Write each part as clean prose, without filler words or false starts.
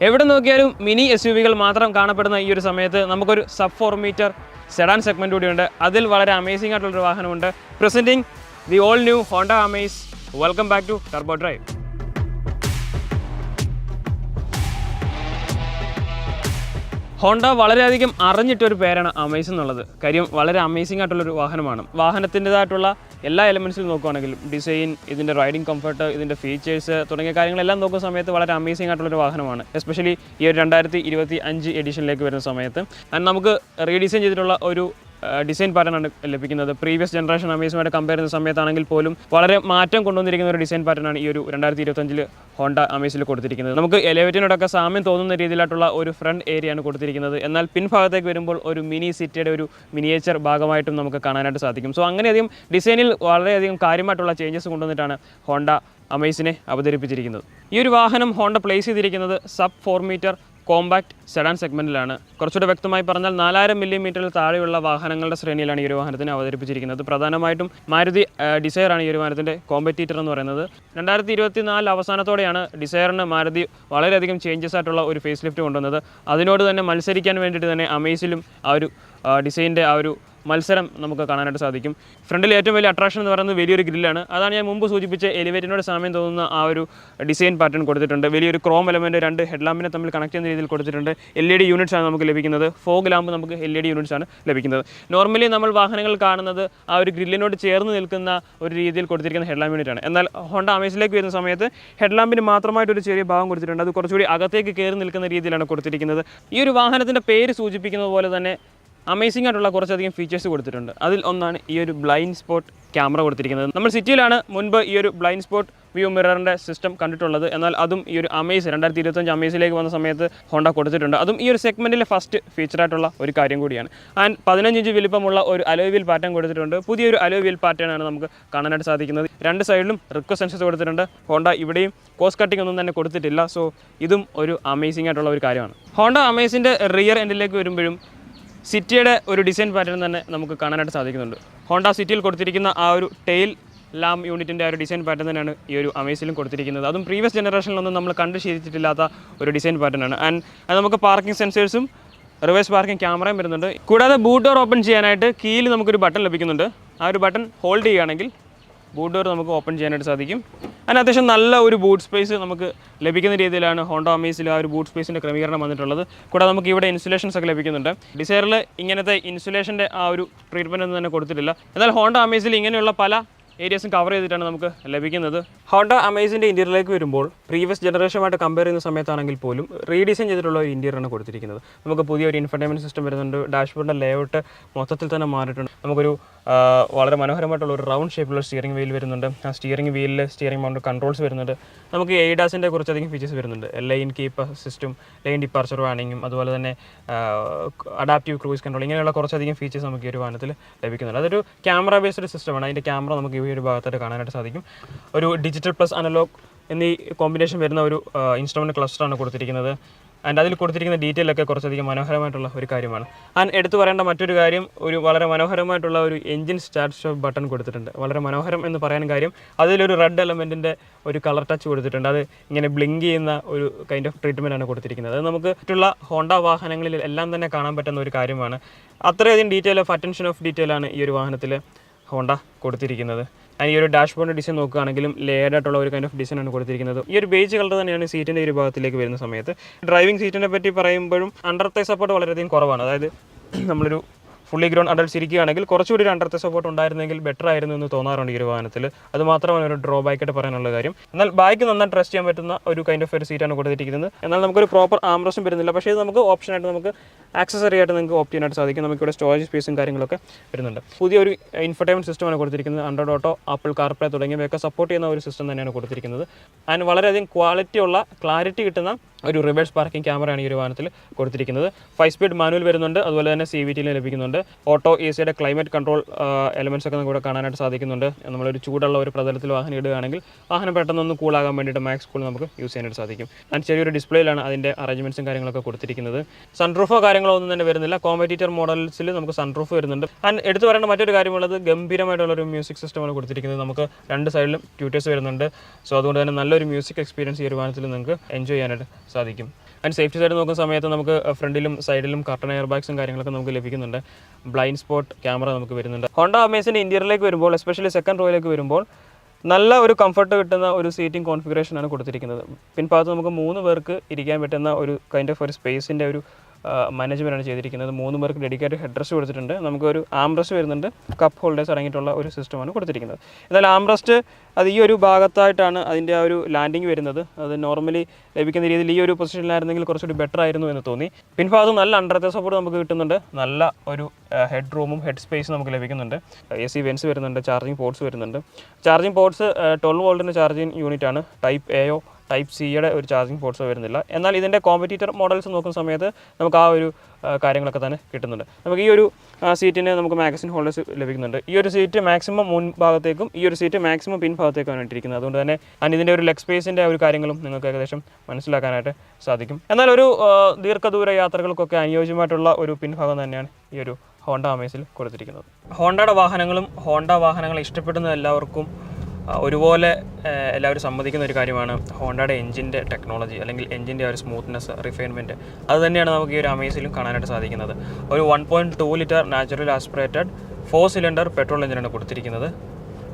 എവിടെ നോക്കിയാലും മിനി SUV-കൾ മാത്രം കാണപ്പെടുന്ന ഈ ഒരു സമയത്ത് നമുക്കൊരു സബ് 4 മീറ്റർ സെഡാൻ സെഗ്മെൻറ്റ് കൂടിയുണ്ട്. അതിൽ വളരെ അമേസിംഗ് ആയിട്ടുള്ളൊരു വാഹനമുണ്ട്. Presenting the all new Honda Amaze. Welcome back to Turbo Drive. Honda വളരെയധികം അറിഞ്ഞിട്ടൊരു പേരാണ് അമേസ് എന്നുള്ളത്. കാര്യം വളരെ അമേസിംഗ് ആയിട്ടുള്ളൊരു വാഹനമാണ്. വാഹനത്തിൻ്റെതായിട്ടുള്ള എല്ലാ എലമെൻറ്റ്സിലും നോക്കുകയാണെങ്കിലും ഡിസൈൻ, ഇതിൻ്റെ റൈഡിംഗ് കംഫർട്ട്, ഇതിൻ്റെ ഫീച്ചേഴ്സ് തുടങ്ങിയ കാര്യങ്ങളെല്ലാം നോക്കുന്ന സമയത്ത് വളരെ അമേസിംഗ് ആയിട്ടുള്ളൊരു വാഹനമാണ്. എസ്പെഷ്യലി ഈ ഒരു 2025 എഡിഷനിലേക്ക് വരുന്ന സമയത്ത് നമുക്ക് റീഡിസൈൻ ചെയ്തിട്ടുള്ള ഒരു ഡിസൈൻ പാറ്റേൺ ആണ് ലഭിക്കുന്നത്. പ്രീവിയസ് ജനറേഷൻ അമേസുമായിട്ട് കമ്പയർ ചെയ്യുന്ന സമയത്താണെങ്കിൽ പോലും വളരെ മാറ്റം കൊണ്ടുവന്നിരിക്കുന്ന ഒരു ഡിസൈൻ പാറ്റേൺ ആണ് ഈ ഒരു 2025 ഹോണ്ട അമേസിൽ കൊടുത്തിരിക്കുന്നത്. നമുക്ക് എലിവേറ്ററിനോടൊക്കെ സാമ്യം തോന്നുന്ന രീതിയിലായിട്ടുള്ള ഒരു ഫ്രണ്ട് ഏരിയയാണ് കൊടുത്തിരിക്കുന്നത്. എന്നാൽ പിൻഭാഗത്തേക്ക് വരുമ്പോൾ ഒരു മിനി സിറ്റിയുടെ ഒരു മിനിയേച്ചർ ഭാഗമായിട്ടും നമുക്ക് കാണാനായിട്ട് സാധിക്കും. സോ അങ്ങനെയധികം ഡിസൈനിൽ വളരെയധികം കാര്യമായിട്ടുള്ള ചേഞ്ചസ് കൊണ്ടുവന്നിട്ടാണ് ഹോണ്ട അമേസിനെ അവതരിപ്പിച്ചിരിക്കുന്നത്. ഈ ഒരു വാഹനം ഹോണ്ട പ്ലേസ് ചെയ്തിരിക്കുന്നത് സബ് 4 മീറ്റർ കോമ്പാക്ട് സെഡാൻ സെഗ്മെൻറ്റിലാണ്. കുറച്ചുകൂടെ വ്യക്തമായി പറഞ്ഞാൽ 4000 മില്ലിമീറ്ററിൽ താഴെയുള്ള വാഹനങ്ങളുടെ ശ്രേണിയിലാണ് ഈ ഒരു വാഹനത്തിനെ അവതരിപ്പിച്ചിരിക്കുന്നത്. പ്രധാനമായിട്ടും മാരുതി ഡിസയറാണ് ഈ ഒരു വാഹനത്തിൻ്റെ കോമ്പറ്റീറ്റർ എന്ന് പറയുന്നത്. 2024 അവസാനത്തോടെയാണ് ഡിസയറിന് മാരുതി വളരെയധികം ചേഞ്ചസ് ആയിട്ടുള്ള ഒരു ഫേസ് ലിഫ്റ്റ് കൊണ്ടുവന്നത്. അതിനോട് തന്നെ മത്സരിക്കാൻ വേണ്ടിയിട്ട് തന്നെ അമേസിലും ആ ഒരു ഡിസൈനിൻ്റെ ആ ഒരു മത്സരം നമുക്ക് കാണാനായിട്ട് സാധിക്കും. ഫ്രണ്ടിൽ ഏറ്റവും വലിയ അട്രാക്ഷൻ എന്ന് പറയുന്നത് വലിയൊരു ഗ്രില്ലാണ്. അതാണ് ഞാൻ മുമ്പ് സൂചിപ്പിച്ച എലിവേറ്ററിനോട് സാമ്യം തോന്നുന്ന ആ ഒരു ഡിസൈൻ പാറ്റേൺ കൊടുത്തിട്ടുണ്ട്. വലിയൊരു ക്രോം എലമെൻറ്റ് 2 ഹെഡ് ലാമ്പിനെ തമ്മിൽ കണക്ട് ചെയ്യുന്ന രീതിയിൽ കൊടുത്തിട്ടുണ്ട്. LED യൂണിറ്റ്സ് ആണ് നമുക്ക് ലഭിക്കുന്നത്. ഫോഗ് ലാമ്പ് നമുക്ക് LED യൂണിറ്റ്സ് ആണ് ലഭിക്കുന്നത്. നോർമലി നമ്മൾ വാഹനങ്ങൾ കാണുന്നത് ആ ഒരു ഗ്രില്ലിനോട് ചേർന്ന് നിൽക്കുന്ന ഒരു രീതിയിൽ കൊടുത്തിരിക്കുന്ന ഹെഡ് ലാമ്പ് യൂണിറ്റ് ആണ്. എന്നാൽ ഹോണ്ട അമേസിലേക്ക് വരുന്ന സമയത്ത് ഹെഡ് ലാമ്പിന് മാത്രമായിട്ടൊരു ചെറിയ ഭാഗം കൊടുത്തിട്ടുണ്ട്. അത് കുറച്ചുകൂടി അകത്തേക്ക് കയറി നിൽക്കുന്ന രീതിയിലാണ് കൊടുത്തിരിക്കുന്നത്. ഈ ഒരു വാഹനത്തിൻ്റെ പേര് സൂചിപ്പിക്കുന്നത് പോലെ തന്നെ അമേസിംഗ് ആയിട്ടുള്ള കുറച്ചധികം ഫീച്ചേഴ്സ് കൊടുത്തിട്ടുണ്ട്. അതിൽ ഒന്നാണ് ഈ ഒരു ബ്ലൈൻഡ് സ്പോട്ട് ക്യാമറ കൊടുത്തിരിക്കുന്നത്. നമ്മൾ സിറ്റിയിലാണ് മുൻപ് ഈ ഒരു ബ്ലൈൻഡ് സ്പോട്ട് വ്യൂ മിററിൻ്റെ സിസ്റ്റം കണ്ടിട്ടുള്ളത്. എന്നാൽ അതും ഈ ഒരു അമേസ് 2025 അമേസിലേക്ക് വന്ന സമയത്ത് ഹോണ്ട കൊടുത്തിട്ടുണ്ട്. അതും ഈ ഒരു സെഗ്മെൻറ്റിലെ ഫസ്റ്റ് ഫീച്ചറായിട്ടുള്ള ഒരു കാര്യം കൂടിയാണ്. ആൻഡ് 15 ഇഞ്ച് വലിപ്പമുള്ള ഒരു അലോയ് വീൽ പാറ്റേൺ കൊടുത്തിട്ടുണ്ട്. പുതിയൊരു അലോയ് വീൽ പാറ്റേൺ ആണ് നമുക്ക് കാണാനായിട്ട് സാധിക്കുന്നത്. 2 സൈഡിലും റിക്വസ്റ്റ് സെൻസേഴ്സ് കൊടുത്തിട്ടുണ്ട്. ഹോണ്ട ഇവിടെയും കോസ്റ്റ് കട്ടിംഗ് ഒന്നും തന്നെ കൊടുത്തിട്ടില്ല. സോ ഇതും ഒരു അമേസിംഗ് ആയിട്ടുള്ള ഒരു കാര്യമാണ്. ഹോണ്ട അമേസിൻ്റെ റിയർ എൻഡിലേക്ക് വരുമ്പോഴും സിറ്റിയുടെ ഒരു ഡിസൈൻ പാറ്റേൺ തന്നെ നമുക്ക് കാണാനായിട്ട് സാധിക്കുന്നുണ്ട്. ഹോണ്ട സിറ്റിയിൽ കൊടുത്തിരിക്കുന്ന ആ ഒരു ടെയിൽ ലാം യൂണിറ്റിൻ്റെ ആ ഒരു ഡിസൈൻ പാറ്റേൺ തന്നെയാണ് ഈ ഒരു അമേസിലും കൊടുത്തിരിക്കുന്നത്. അതും പ്രീവിയസ് ജനറേഷനിലൊന്നും നമ്മൾ കണ്ട് ശീലിച്ചിട്ടില്ലാത്ത ഒരു ഡിസൈൻ പാറ്റേൺ ആണ്. ആൻഡ് അത് നമുക്ക് പാർക്കിംഗ് സെൻസേഴ്സും റിവേഴ്സ് പാർക്കിംഗ് ക്യാമറയും വരുന്നുണ്ട്. കൂടാതെ ബൂട്ട് ഡോർ ഓപ്പൺ ചെയ്യാനായിട്ട് കീയിൽ നമുക്കൊരു ബട്ടൺ ലഭിക്കുന്നുണ്ട്. ആ ഒരു ബട്ടൺ ഹോൾഡ് ചെയ്യുകയാണെങ്കിൽ ബൂട്ട് ഡോർ നമുക്ക് ഓപ്പൺ ചെയ്യാനായിട്ട് സാധിക്കും. അതിന് അത്യാവശ്യം നല്ല ഒരു ബൂട്ട് സ്പേസ് നമുക്ക് ലഭിക്കുന്ന രീതിയിലാണ് ഹോണ്ട അമേസിൽ ആ ഒരു ബൂട്ട് സ്പേസിൻ്റെ ക്രമീകരണം വന്നിട്ടുള്ളത്. കൂടാതെ നമുക്ക് ഇവിടെ ഇൻസുലേഷൻസ് ഒക്കെ ലഭിക്കുന്നുണ്ട്. ഡിസയറിൽ ഇങ്ങനത്തെ ഇൻസുലേഷൻ്റെ ആ ഒരു ട്രീറ്റ്മെൻറ്റ് ഒന്നും തന്നെ കൊടുത്തിട്ടില്ല. എന്നാൽ ഹോണ്ട അമേസിൽ ഇങ്ങനെയുള്ള പല ഏരിയസും കവർ ചെയ്തിട്ടാണ് നമുക്ക് ലഭിക്കുന്നത്. ഹോണ്ട അമേസിൻ്റെ ഇൻറ്റീരിയറിലേക്ക് വരുമ്പോൾ പ്രീവിയസ് ജനറേഷനുമായിട്ട് കമ്പയർ ചെയ്യുന്ന സമയത്താണെങ്കിൽ പോലും റീഡിസൈൻ ചെയ്തിട്ടുള്ള ഒരു ഇൻറ്റീരിയറാണ് കൊടുത്തിരിക്കുന്നത്. നമുക്ക് പുതിയൊരു ഇൻഫർടൈൻമെൻറ്റ് സിസ്റ്റം വരുന്നുണ്ട്. ഡാഷ്ബോർഡിൻ്റെ ലേഔട്ട് മൊത്തത്തിൽ തന്നെ മാറിയിട്ടുണ്ട്. നമുക്കൊരു വളരെ മനോഹരമായിട്ടുള്ള ഒരു റൗണ്ട് ഷേപ്പിലുള്ള സ്റ്റിയറിംഗ് വീൽ വരുന്നുണ്ട്. ആ സ്റ്റിയറിംഗ് വീലിൽ സ്റ്റിയറിംഗ് മൗണ്ട് കൺട്രോൾസ് വരുന്നുണ്ട്. നമുക്ക് എയ്ഡാസിൻ്റെ കുറച്ചധികം ഫീച്ചേഴ്സ് വരുന്നുണ്ട്. Lane keep system, lane departure വാണിങ്ങും, അതുപോലെ തന്നെ അഡാപ്റ്റീവ് ക്രൂയിസ് കൺട്രോൾ, ഇങ്ങനെയുള്ള കുറച്ചധികം ഫീച്ചേഴ്സ് നമുക്ക് ഈ ഒരു വാഹനത്തിൽ ലഭിക്കുന്നുണ്ട്. അതൊരു ക്യാമറ ബേസ്ഡ് സിസ്റ്റമാണ്. അതിൻ്റെ ക്യാമറ നമുക്ക് ഈ ഒരു ഭാഗത്തായിട്ട് കാണാനായിട്ട് സാധിക്കും. ഒരു ഡിജിറ്റൽ പ്ലസ് അനലോഗ് എന്നീ കോമ്പിനേഷൻ വരുന്ന ഒരു ഇൻസ്ട്രുമെൻറ്റ് ക്ലസ്റ്ററാണ് കൊടുത്തിരിക്കുന്നത്. ആൻഡ് അതിൽ കൊടുത്തിരിക്കുന്ന ഡീറ്റെയിൽ ഒക്കെ കുറച്ചധികം മനോഹരമായിട്ടുള്ള ഒരു കാര്യമാണ്. ആൻഡ് എടുത്തു പറയേണ്ട മറ്റൊരു കാര്യം, ഒരു വളരെ മനോഹരമായിട്ടുള്ള ഒരു എഞ്ചിൻ സ്റ്റാർട്ട് സ്റ്റോപ്പ് ബട്ടൺ കൊടുത്തിട്ടുണ്ട്. വളരെ മനോഹരം എന്ന് പറയാൻ കാര്യം അതിലൊരു റെഡ് എലമെൻറ്റിൻ്റെ ഒരു കളർ ടച്ച് കൊടുത്തിട്ടുണ്ട്. അത് ഇങ്ങനെ ബ്ലിങ്ക് ചെയ്യുന്ന ഒരു കൈൻഡ് ഓഫ് ട്രീറ്റ്മെൻറ്റാണ് കൊടുത്തിരിക്കുന്നത്. അത് നമുക്ക് മറ്റുള്ള ഹോണ്ട വാഹനങ്ങളിൽ എല്ലാം തന്നെ കാണാൻ പറ്റുന്ന ഒരു കാര്യമാണ്. അത്രയധികം ഡീറ്റെയിൽ ഓഫ് അറ്റൻഷൻ ഓഫ് ഡീറ്റെയിലാണ് ഈ ഒരു വാഹനത്തിൽ ഹോണ്ട കൊടുത്തിരിക്കുന്നത്. ഈ ഒരു ഡാഷ്ബോർഡിൻ്റെ ഡിസൈൻ നോക്കുകയാണെങ്കിലും ലെയർഡ് ആയിട്ടുള്ള ഒരു കൈൻഡ് ഓഫ് ഡിസൈനാണ് കൊടുത്തിരിക്കുന്നത്. ഈ ഒരു ബേജ് കളർ തന്നെയാണ് സീറ്റിൻ്റെ ഒരു ഭാഗത്തിലേക്ക് വരുന്ന സമയത്ത്. ഡ്രൈവിംഗ് സീറ്റിനെ പറ്റി പറയുമ്പോഴും അണ്ടർ തൈ സപ്പോർട്ട് വളരെയധികം കുറവാണ്. അതായത് നമ്മളൊരു ഫുള്ളി ഗ്രോൺ അഡൾട്ട്സ് ഇരിക്കുകയാണെങ്കിൽ കുറച്ചുകൂടി ഒരു അണ്ടർ തൈ സപ്പോർട്ട് ഉണ്ടായിരുന്നെങ്കിൽ ബെറ്റർ ആയിരുന്നു എന്ന് തോന്നാറുണ്ട് ഈ ഒരു വാഹനത്തിൽ. അത് മാത്രമാണ് ഒരു ഡ്രോബാക്കായിട്ട് പറയാനുള്ള കാര്യം. എന്നാൽ ബാക്ക് നന്നായി ട്രസ്റ്റ് ചെയ്യാൻ പറ്റുന്ന ഒരു കൈൻഡ് ഓഫ് ഒരു സീറ്റാണ് കൊടുത്തിരിക്കുന്നത്. എന്നാൽ നമുക്കൊരു പ്രോപ്പർ ആംറസ്റ്റും വരുന്നില്ല. പക്ഷേ ഇത് നമുക്ക് ഓപ്ഷനായിട്ട് നമുക്ക് ആക്സസറി ആയിട്ട് നിങ്ങൾക്ക് ഓപ്റ്റ് ചെയ്യാനായിട്ട് സാധിക്കും. നമുക്കിവിടെ സ്റ്റോറേജ് സ്പേസും കാര്യങ്ങളൊക്കെ വരുന്നുണ്ട്. പുതിയൊരു ഇൻഫർടൈൻമെൻറ്റ് സിസ്റ്റമാണ് കൊടുത്തിരിക്കുന്നത്. ആൻഡ്രോയിഡ് ഓട്ടോ, ആപ്പിൾ കാർപ്ലേ തുടങ്ങിയവയൊക്കെ സപ്പോർട്ട് ചെയ്യുന്ന ഒരു സിസ്റ്റം തന്നെയാണ് കൊടുത്തിരിക്കുന്നത്. ആൻഡ് വളരെയധികം ക്ലാരിറ്റി കിട്ടുന്ന ഒരു റിവേഴ്സ് പാർക്കിംഗ് ക്യാമറയാണ് ഈ ഒരു വാഹനത്തിൽ കൊടുത്തിരിക്കുന്നത്. 5 സ്പീഡ് മാനുവൽ വരുന്നുണ്ട്. അതുപോലെ തന്നെ CVT ലഭിക്കുന്നുണ്ട്. Auto AC climate control elements ഒക്കെ നമുക്ക് ഇവിടെ കാണാനായിട്ട് സാധിക്കുന്നുണ്ട്. നമ്മളൊരു ചൂടുള്ള ഒരു പ്രതലത്തിൽ വാഹനം ഇടുകയാണെങ്കിൽ വാഹനം പെട്ടെന്നൊന്ന് കൂളാകാൻ വേണ്ടിയിട്ട് മാക്സ് കൂൾ നമുക്ക് യൂസ് ചെയ്യാനായിട്ട് സാധിക്കും. ആൻഡ് ചെറിയൊരു ഡിസ്പ്ലേയിലാണ് അതിൻ്റെ അറേഞ്ച്മെൻറ്റ്സും കാര്യങ്ങളൊക്കെ കൊടുത്തിരിക്കുന്നത്. സൺറൂഫോ കാര്യങ്ങളോ ഒന്നും തന്നെ വരുന്നില്ല. കോമ്പറ്റീറ്റർ മോഡൽസിൽ നമുക്ക് സൺറൂഫ് വരുന്നുണ്ട്. ആൻഡ് എടുത്തു പറയേണ്ട മറ്റൊരു കാര്യമുള്ളത് ഗംഭീരമായിട്ടുള്ളൊരു മ്യൂസിക് സിസ്റ്റമാണ് കൊടുത്തിരിക്കുന്നത്. നമുക്ക് 2 സൈഡിലും ട്യൂട്ടേഴ്സ് വരുന്നുണ്ട്. സോ അതുകൊണ്ട് തന്നെ നല്ലൊരു മ്യൂസിക് എക്സ്പീരിയൻസ് ഈ ഒരു വാഹനത്തിൽ നിങ്ങൾക്ക് എൻജോയ് ചെയ്യാനായിട്ട് സാധിക്കും. ആൻഡ് സേഫ്റ്റി സൈഡ് നോക്കുന്ന സമയത്ത് നമുക്ക് ഫ്രണ്ടിലും സൈഡിലും കർട്ടൺ എയർ ബാഗ്സും കാര്യങ്ങളൊക്കെ നമുക്ക് ലഭിക്കുന്നുണ്ട്. ബ്ലൈൻഡ് സ്പോട്ട് ക്യാമറ നമുക്ക് വരുന്നുണ്ട്. ഹോണ്ട അമേസിൻ്റെ ഇൻറ്റീരിയറിലേക്ക് വരുമ്പോൾ, എസ്പെഷ്യലി സെക്കൻഡ് റോയിലേക്ക് വരുമ്പോൾ നല്ല ഒരു കംഫർട്ട് കിട്ടുന്ന ഒരു സീറ്റിംഗ് കോൺഫിഗറേഷനാണ് കൊടുത്തിരിക്കുന്നത്. പിൻഭാഗത്ത് നമുക്ക് 3 പേർക്ക് ഇരിക്കാൻ പറ്റുന്ന ഒരു കൈൻഡ് ഓഫ് ഒരു സ്പേസിൻ്റെ ഒരു മാനേജ്മെൻറ്റാണ് ചെയ്തിരിക്കുന്നത്. 3 പേർക്ക് ഡെഡിക്കേറ്റഡ് ഹെഡ് റെസ്റ്റ് കൊടുത്തിട്ടുണ്ട്. നമുക്കൊരു ആംറസ്റ്റ് വരുന്നുണ്ട്, കപ്പ് ഹോൾഡേഴ്സ് അടങ്ങിയിട്ടുള്ള ഒരു സിസ്റ്റമാണ് കൊടുത്തിരിക്കുന്നത്. എന്നാൽ ആംറസ്റ്റ് അത് ഈ ഒരു ഭാഗത്തായിട്ടാണ് അതിൻ്റെ ആ ഒരു ലാൻഡിങ് വരുന്നത്. അത് നോർമലി ലഭിക്കുന്ന രീതിയിൽ ഈ ഒരു പൊസിഷനിലായിരുന്നെങ്കിൽ കുറച്ചുകൂടി ബെറ്റർ ആയിരുന്നു എന്ന് തോന്നി. പിൻഭാഗത്ത് നല്ല അണ്ടർത്തെ സപ്പോർട്ട് നമുക്ക് കിട്ടുന്നുണ്ട്. നല്ല ഒരു ഹെഡ് റൂമും ഹെഡ് സ്പേസും നമുക്ക് ലഭിക്കുന്നുണ്ട്. AC വെൻസ് വരുന്നുണ്ട്, ചാർജിങ് പോർട്സ് വരുന്നുണ്ട്. ചാർജിങ് പോർട്സ് 12 വോൾട്ടിൻ്റെ ചാർജിങ് യൂണിറ്റാണ്. ടൈപ്പ് എയോ ടൈപ്പ് സിയുടെ ഒരു ചാർജിങ് പോർട്സോ വരുന്നില്ല. എന്നാൽ ഇതിൻ്റെ കോമ്പറ്റീറ്റർ മോഡൽസ് നോക്കുന്ന സമയത്ത് നമുക്ക് ആ ഒരു കാര്യങ്ങളൊക്കെ തന്നെ കിട്ടുന്നുണ്ട്. നമുക്ക് ഈ ഒരു സീറ്റിന് നമുക്ക് മാഗസിൻ ഹോൾഡേഴ്സ് ലഭിക്കുന്നുണ്ട്. ഈ ഒരു സീറ്റ് മാക്സിമം മുൻഭാഗത്തേക്കും ഈ ഒരു സീറ്റ് മാക്സിമം പിൻഭാഗത്തേക്കാണ് ഇട്ടിരിക്കുന്നത്. അതുകൊണ്ട് തന്നെ ഇതിൻ്റെ ഒരു ലെഗ് സ്പേസിൻ്റെ ഒരു കാര്യങ്ങളും നിങ്ങൾക്ക് ഏകദേശം മനസ്സിലാക്കാനായിട്ട് സാധിക്കും. എന്നാൽ ഒരു ദീർഘദൂര യാത്രകൾക്കൊക്കെ അനുയോജ്യമായിട്ടുള്ള ഒരു പിൻഭാഗം തന്നെയാണ് ഈ ഒരു ഹോണ്ട അമേസിൽ കൊടുത്തിരിക്കുന്നത്. ഹോണ്ടയുടെ വാഹനങ്ങളും ഹോണ്ട വാഹനങ്ങൾ ഇഷ്ടപ്പെടുന്ന എല്ലാവർക്കും ഒരുപോലെ എല്ലാവരും സമ്മതിക്കുന്ന ഒരു കാര്യമാണ് ഹോണ്ടയുടെ എഞ്ചിൻ്റെ ടെക്നോളജി, അല്ലെങ്കിൽ എഞ്ചിൻ്റെ ഒരു സ്മൂത്ത്നെസ്, റിഫൈൻമെൻറ്റ്. അത് തന്നെയാണ് നമുക്ക് ഈ ഒരു അമേസിലും കാണാനായിട്ട് സാധിക്കുന്നത്. ഒരു 1.2 litre natural aspirated 4 cylinder petrol എഞ്ചിനാണ് കൊടുത്തിരിക്കുന്നത്.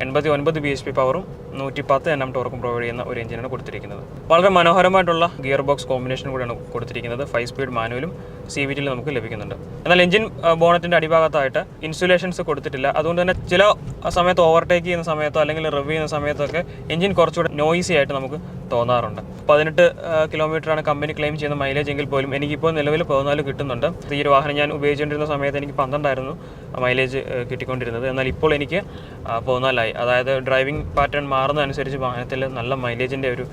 89 bhp പവറും 110 Nm ടോർക്കും പ്രൊവൈഡ് ചെയ്യുന്ന ഒരു എഞ്ചിനാണ് കൊടുത്തിരിക്കുന്നത്. വളരെ മനോഹരമായിട്ടുള്ള ഗിയർ ബോക്സ് കോമ്പിനേഷൻ കൂടിയാണ് കൊടുത്തിരിക്കുന്നത്. 5 സ്പീഡ് മാനുവലും CVT നമുക്ക് ലഭിക്കുന്നുണ്ട്. എന്നാൽ എഞ്ചിൻ ബോണറ്റിൻ്റെ അടിഭാഗത്തായിട്ട് ഇൻസുലേഷൻസ് കൊടുത്തിട്ടില്ല. അതുകൊണ്ട് തന്നെ ചില സമയത്ത് ഓവർടേക്ക് ചെയ്യുന്ന സമയത്തോ അല്ലെങ്കിൽ റിവ് ചെയ്യുന്ന സമയത്തൊക്കെ എഞ്ചിൻ കുറച്ചുകൂടെ നോയിസി ആയിട്ട് നമുക്ക് തോന്നാറുണ്ട്. 18 കിലോമീറ്ററാണ് കമ്പനി ക്ലെയിം ചെയ്യുന്ന മൈലേജ് എങ്കിൽ പോലും എനിക്കിപ്പോൾ നിലവിൽ 14 കിട്ടുന്നുണ്ട്. ഈ ഒരു വാഹനം ഞാൻ ഉപയോഗിച്ചുകൊണ്ടിരുന്ന സമയത്ത് എനിക്ക് 12 ആയിരുന്നു മൈലേജ് കിട്ടിക്കൊണ്ടിരുന്നത്. എന്നാൽ ഇപ്പോൾ എനിക്ക് 14 ആയി. അതായത് ഡ്രൈവിംഗ് പാറ്റേൺ മാറുന്നതനുസരിച്ച് വാഹനത്തിൽ നല്ല മൈലേജിൻ്റെ ഒരു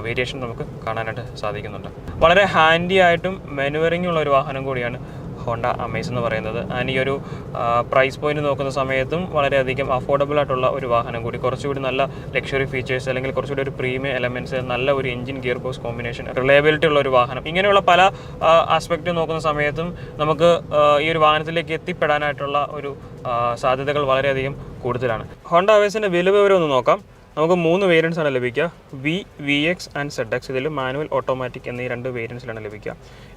വേരിയേഷൻ നമുക്ക് കാണാനായിട്ട് സാധിക്കുന്നുണ്ട്. വളരെ ഹാൻഡി ആയിട്ടും മാനുവറിംഗ് ഉള്ള ഒരു വാഹനം കൂടിയാണ് ഹോണ്ട അമേസ് എന്ന് പറയുന്നത്. ആൻഡ് ഈ ഒരു പ്രൈസ് പോയിന്റ് നോക്കുന്ന സമയത്തും വളരെയധികം അഫോർഡബിൾ ആയിട്ടുള്ള ഒരു വാഹനം കൂടി, കുറച്ചുകൂടി നല്ല ലക്ഷറി ഫീച്ചേഴ്സ് അല്ലെങ്കിൽ കുറച്ചുകൂടി ഒരു പ്രീമിയം എലമെൻറ്റ്സ്, നല്ല ഒരു engine gear box combination, reliability ഉള്ള ഒരു വാഹനം, ഇങ്ങനെയുള്ള പല ആസ്പെക്റ്റ് നോക്കുന്ന സമയത്തും നമുക്ക് ഈ ഒരു വാഹനത്തിലേക്ക് എത്തിപ്പെടാനായിട്ടുള്ള ഒരു സാധ്യതകൾ വളരെയധികം കൂടുതലാണ്. ഹോണ്ട അമേസിൻ്റെ വില വിവരം ഒന്ന് നോക്കാം. നമുക്ക് 3 വേരിയൻസ് ആണ് ലഭിക്കുക. VX and ZX. ഇതിൽ മാനുവൽ, ഓട്ടോമാറ്റിക് എന്നീ 2 വേരിയൻസിലാണ് ലഭിക്കുക.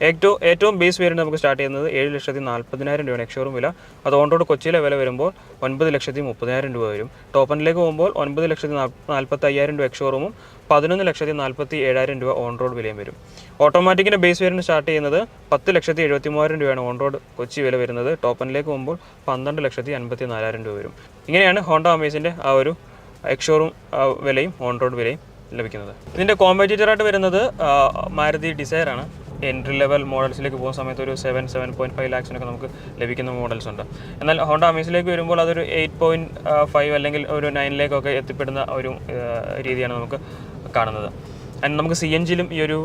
ഏറ്റവും ബേസ് വേരിയൻറ്റ് നമുക്ക് സ്റ്റാർട്ട് ചെയ്യുന്നത് 7,40,000 രൂപയാണ് എക്സ്ഷോറൂം വില. അത് ഓൺ റോഡ് കൊച്ചിയിലെ വില വരുമ്പോൾ 9,30,000 രൂപ വരും. ടോപ്പ് എൻഡിലേക്ക് പോകുമ്പോൾ 9,45,000 രൂപ എക്സ്ഷോറൂമും 11,47,000 രൂപ ഓൺ റോഡ് വിലയും വരും. ഓട്ടോമാറ്റിക്കിൻ്റെ ബേസ് വേരിയൻറ്റ് സ്റ്റാർട്ട് ചെയ്യുന്നത് 10,73,000 രൂപയാണ് ഓൺ റോഡ് കൊച്ചി വില വരുന്നത്. ടോപ്പ് എൻഡിലേക്ക് പോകുമ്പോൾ 12,54,000 രൂപ വരും. ഇങ്ങനെയാണ് ഹോണ്ട അമേസിൻ്റെ ആ ഒരു എക്സ്ഷോറൂം വിലയും ഓൺ റോഡ് വിലയും ലഭിക്കുന്നത്. ഇതിൻ്റെ കോമ്പറ്റീറ്ററായിട്ട് വരുന്നത് മാരുതി ഡിസയർ ആണ്. എൻട്രി ലെവൽ മോഡൽസിലേക്ക് പോകുന്ന സമയത്ത് ഒരു 7.5 ലാക്സിനൊക്കെ നമുക്ക് ലഭിക്കുന്ന മോഡൽസ് ഉണ്ട്. എന്നാൽ ഹോണ്ട അമേസിലേക്ക് വരുമ്പോൾ അതൊരു 8.5 അല്ലെങ്കിൽ ഒരു 9 എത്തിപ്പെടുന്ന ഒരു രീതിയാണ് നമുക്ക് കാണുന്നത്. ആൻഡ് നമുക്ക് CNGയിലും ഈ ഒരു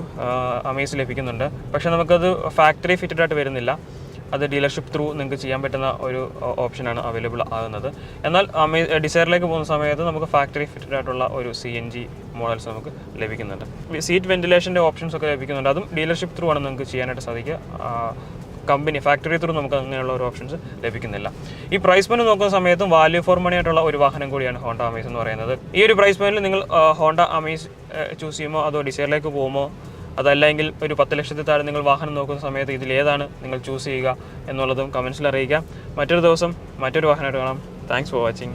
അമേസ് ലഭിക്കുന്നുണ്ട്. പക്ഷേ നമുക്കത് ഫാക്ടറി ഫിറ്റഡ് ആയിട്ട് വരുന്നില്ല. അത് ഡീലർഷിപ്പ് ത്രൂ നിങ്ങൾക്ക് ചെയ്യാൻ പറ്റുന്ന ഒരു ഓപ്ഷനാണ് അവൈലബിൾ ആകുന്നത്. എന്നാൽ ഡിസയറിലേക്ക് പോകുന്ന സമയത്ത് നമുക്ക് ഫാക്ടറി ഫിറ്റഡ് ആയിട്ടുള്ള ഒരു CNG മോഡൽസ് നമുക്ക് ലഭിക്കുന്നുണ്ട്. സീറ്റ് വെന്റിലേഷൻ്റെ ഓപ്ഷൻസ് ഒക്കെ ലഭിക്കുന്നുണ്ട്. അതും ഡീലർഷിപ്പ് ത്രൂ ആണ് നിങ്ങൾക്ക് ചെയ്യാനായിട്ട് സാധിക്കുക. കമ്പനി ഫാക്ടറി ത്രൂ നമുക്ക് അങ്ങനെയുള്ള ഒരു ഓപ്ഷൻസ് ലഭിക്കുന്നില്ല. ഈ പ്രൈസ് പോയിന്റ് നോക്കുന്ന സമയത്തും വാല്യൂ ഫോർ മണി ആയിട്ടുള്ള ഒരു വാഹനം കൂടിയാണ് ഹോണ്ട അമേസ് എന്ന് പറയുന്നത്. ഈ ഒരു പ്രൈസ് പോയിന്റിൽ നിങ്ങൾ ഹോണ്ട അമേസ് ചൂസ് ചെയ്യുമോ അതോ ഡിസയറിലേക്ക് പോകുമോ, അതല്ലെങ്കിൽ ഒരു 10 ലക്ഷത്തിൽ താഴെ നിങ്ങൾ വാഹനം നോക്കുന്ന സമയത്ത് ഇതിലേതാണ് നിങ്ങൾ ചൂസ് ചെയ്യുക എന്നുള്ളതും കമൻസിൽ അറിയിക്കാം. മറ്റൊരു ദിവസം മറ്റൊരു വാഹനമായിട്ട് കാണാം. Thanks for watching.